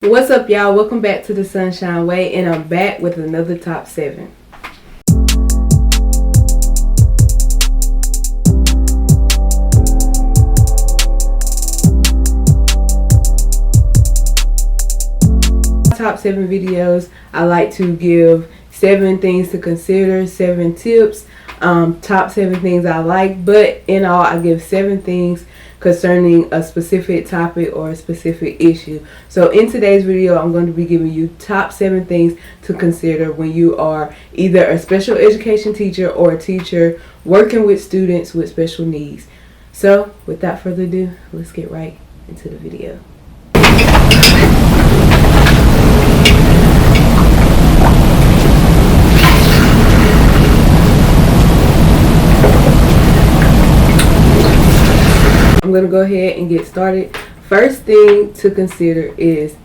What's up, y'all? Welcome back to the Sunshine Way, and I'm back with another top 7. Top 7 videos, I like to give 7 things to consider, 7 tips, top 7 things I like, but in all I give 7 things concerning a specific topic or a specific issue. So in today's video, I'm going to be giving you top 7 things to consider when you are either a special education teacher or a teacher working with students with special needs. So without further ado, let's get right into the video. I'm going to go ahead and get started. First thing to consider is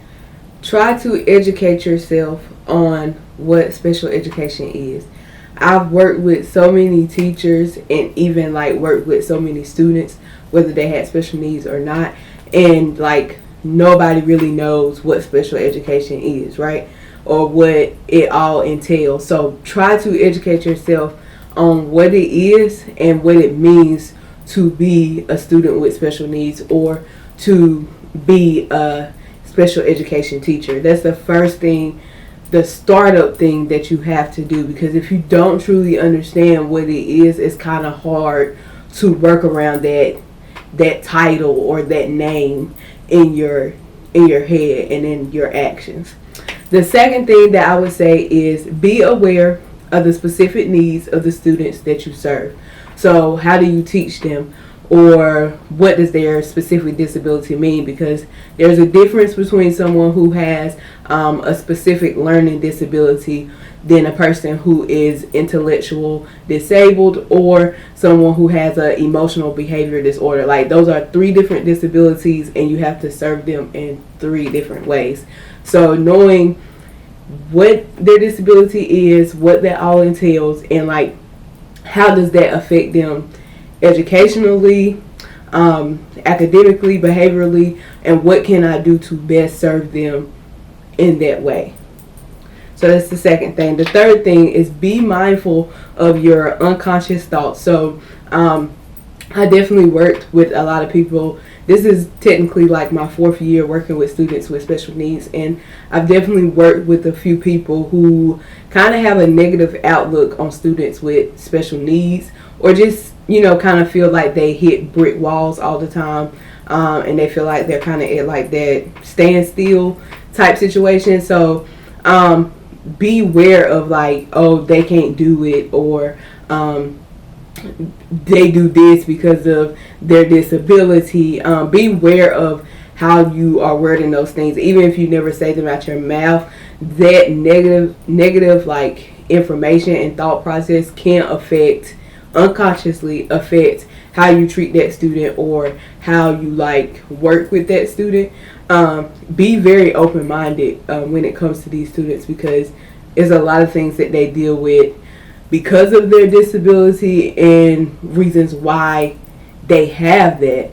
try to educate yourself on what special education is. I've worked with so many teachers and even worked with so many students, whether they had special needs or not, and nobody really knows what special education is, right? Or what it all entails. So try to educate yourself on what it is and what it means to be a student with special needs or to be a special education teacher. That's the first thing, the startup thing that you have to do, because if you don't truly understand what it is, it's kind of hard to work around that title or that name in your head and in your actions. The second thing that I would say is be aware of the specific needs of the students that you serve. So how do you teach them, or what does their specific disability mean? Because there's a difference between someone who has a specific learning disability than a person who is intellectual disabled or someone who has an emotional behavior disorder. Those are 3 different disabilities, and you have to serve them in 3 different ways. So knowing what their disability is, what that all entails, and how does that affect them educationally, academically, behaviorally, and what can I do to best serve them in that way? So that's the second thing. The third thing is be mindful of your unconscious thoughts. So I definitely worked with a lot of people. This is technically my 4th year working with students with special needs, and I've definitely worked with a few people who kind of have a negative outlook on students with special needs, or just kind of feel like they hit brick walls all the time, and they feel like they're kind of at that standstill type situation. So beware of oh, they can't do it, or they do this because of their disability. Beware of how you are wording those things, even if you never say them out your mouth. That negative information and thought process can unconsciously affect how you treat that student or how you work with that student. Be very open-minded when it comes to these students, because there's a lot of things that they deal with because of their disability and reasons why they have that.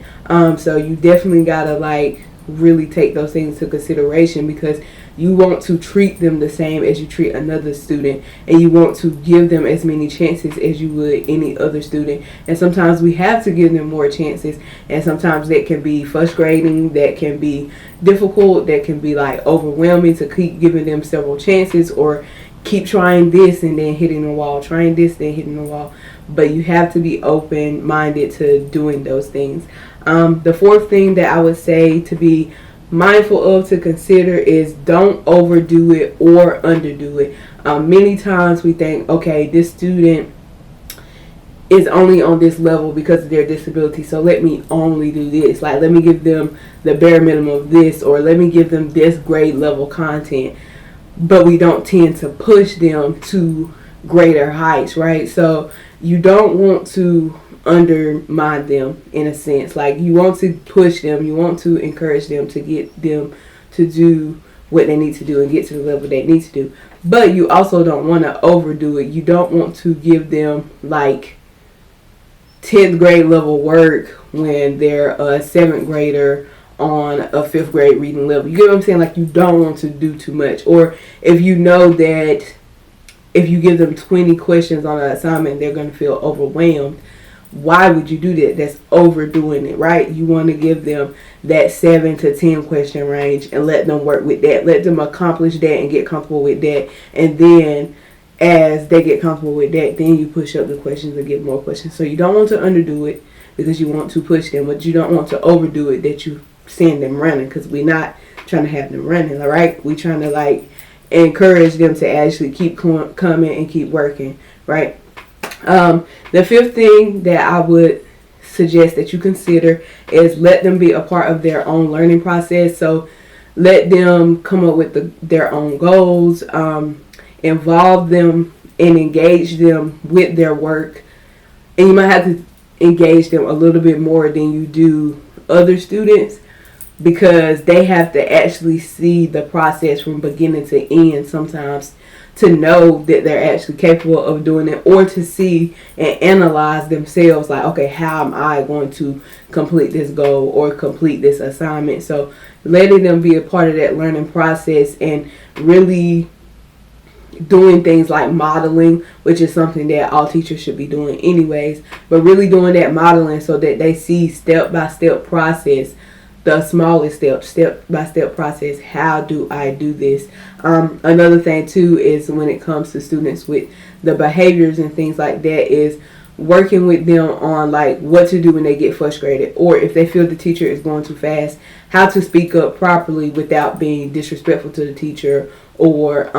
So you definitely gotta really take those things into consideration, because you want to treat them the same as you treat another student, and you want to give them as many chances as you would any other student. And sometimes we have to give them more chances, and sometimes that can be frustrating, that can be difficult, that can be overwhelming to keep giving them several chances, or keep trying this and then hitting the wall, trying this, then hitting the wall. But you have to be open-minded to doing those things. The 4th thing that I would say to be mindful of, to consider, is don't overdo it or underdo it. Many times we think, okay, this student is only on this level because of their disability, so let me only do this. Let me give them the bare minimum of this, or let me give them this grade level content. But we don't tend to push them to greater heights, right? So you don't want to undermine them in a sense. You want to push them, you want to encourage them to get them to do what they need to do and get to the level they need to do. But you also don't want to overdo it. You don't want to give them 10th grade level work when they're a 7th grader on a 5th grade reading level. You get what I'm saying? Like, you don't want to do too much. Or if you know that if you give them 20 questions on an assignment, they're going to feel overwhelmed. Why would you do that? That's overdoing it, right? You want to give them that 7 to 10 question range and let them work with that. Let them accomplish that and get comfortable with that. And then as they get comfortable with that, then you push up the questions and give more questions. So you don't want to underdo it because you want to push them, but you don't want to overdo it that you send them running, because we're not trying to have them running, all right? We're trying to like encourage them to actually keep coming and keep working, right? The 5th thing that I would suggest that you consider is let them be a part of their own learning process. So let them come up with their own goals, involve them and engage them with their work. And you might have to engage them a little bit more than you do other students, because they have to actually see the process from beginning to end sometimes to know that they're actually capable of doing it, or to see and analyze themselves like, okay, how am I going to complete this goal or complete this assignment? So letting them be a part of that learning process and really doing things like modeling, which is something that all teachers should be doing anyways, but really doing that modeling so that they see step-by-step process, the smallest step-by-step process. How do I do this? Another thing too is when it comes to students with the behaviors and things like that, is working with them on like what to do when they get frustrated, or if they feel the teacher is going too fast, how to speak up properly without being disrespectful to the teacher, or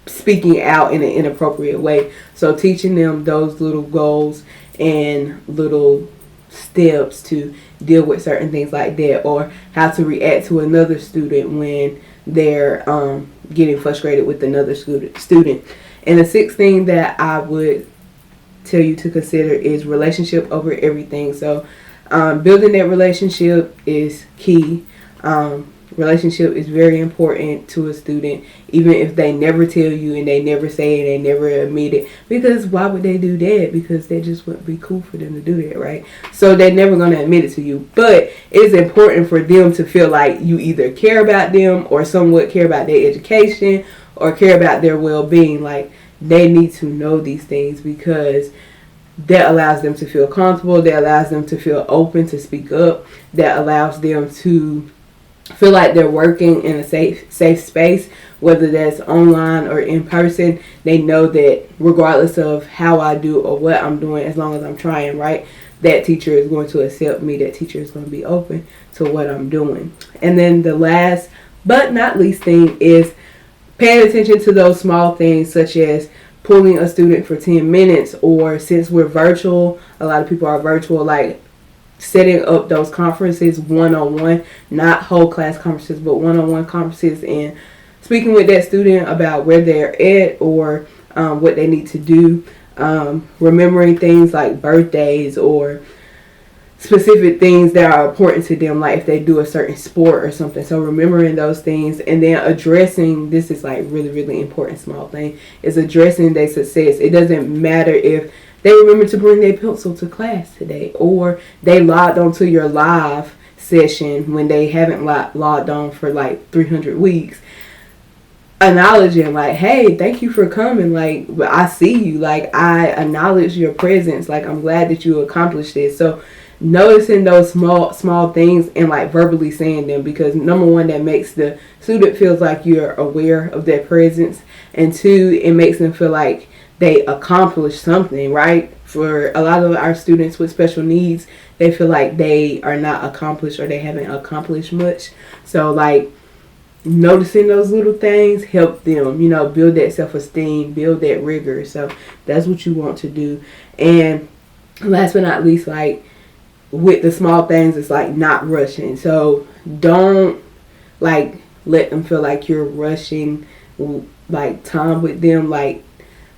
speaking out in an inappropriate way. So teaching them those little goals and little steps to deal with certain things like that, or how to react to another student when they're getting frustrated with another student. And the 6th thing that I would tell you to consider is relationship over everything. So building that relationship is key. Relationship is very important to a student, even if they never tell you and they never say it and they never admit it. Because why would they do that? Because that just wouldn't be cool for them to do that, right? So they're never going to admit it to you. But it's important for them to feel like you either care about them or somewhat care about their education or care about their well-being. Like, they need to know these things, because that allows them to feel comfortable. That allows them to feel open to speak up. That allows them to feel like they're working in a safe space, whether that's online or in person. They know that regardless of how I do or what I'm doing, as long as I'm trying, right, that teacher is going to accept me. That teacher is going to be open to what I'm doing. And then the last but not least thing is paying attention to those small things, such as pulling a student for 10 minutes, or since we're virtual, a lot of people are virtual, like setting up those conferences one-on-one, not whole class conferences, but one-on-one conferences, and speaking with that student about where they're at or what they need to do. Remembering things like birthdays or specific things that are important to them, like if they do a certain sport or something. So remembering those things, and then addressing, this is like really, really important small thing, is addressing their success. It doesn't matter if they remember to bring their pencil to class today, or they logged onto your live session when they haven't logged on for like 300 weeks. Acknowledging like, hey, thank you for coming. Like, I see you. Like, I acknowledge your presence. Like, I'm glad that you accomplished this. So noticing those small things and like verbally saying them, because number one, that makes the student feels like you're aware of their presence, and 2, it makes them feel like they accomplished something, right? For a lot of our students with special needs, they feel like they are not accomplished or they haven't accomplished much. So like noticing those little things help them, build that self-esteem, build that rigor. So that's what you want to do. And last but not least, like with the small things, it's like not rushing. So don't like let them feel like you're rushing like time with them. Like,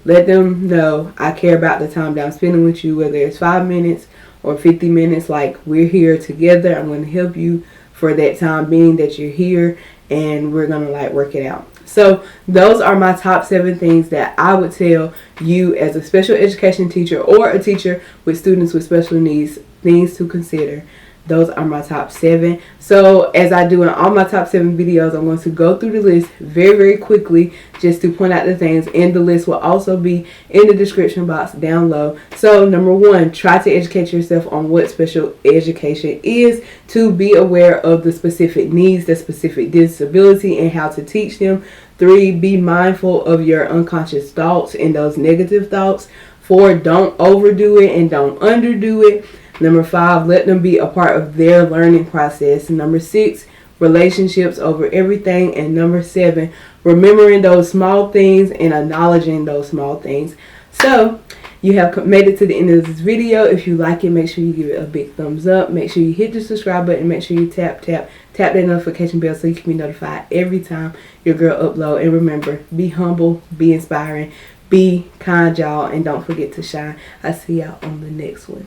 let them know I care about the time that I'm spending with you, whether it's 5 minutes or 50 minutes. Like, we're here together. I'm going to help you for that time being that you're here, and we're going to like work it out. So those are my top 7 things that I would tell you as a special education teacher or a teacher with students with special needs, things to consider. Those are my top 7. So as I do in all my top 7 videos, I'm going to go through the list very, very quickly just to point out the things. And the list will also be in the description box down low. So number 1, try to educate yourself on what special education is. 2, be aware of the specific needs, the specific disability, and how to teach them. 3, be mindful of your unconscious thoughts and those negative thoughts. 4, don't overdo it and don't underdo it. Number 5, let them be a part of their learning process. Number 6, relationships over everything. And number 7, remembering those small things and acknowledging those small things. So you have made it to the end of this video. If you like it, make sure you give it a big thumbs up. Make sure you hit the subscribe button. Make sure you tap that notification bell so you can be notified every time your girl upload. And remember, be humble, be inspiring, be kind, y'all, and don't forget to shine. I'll see y'all on the next one.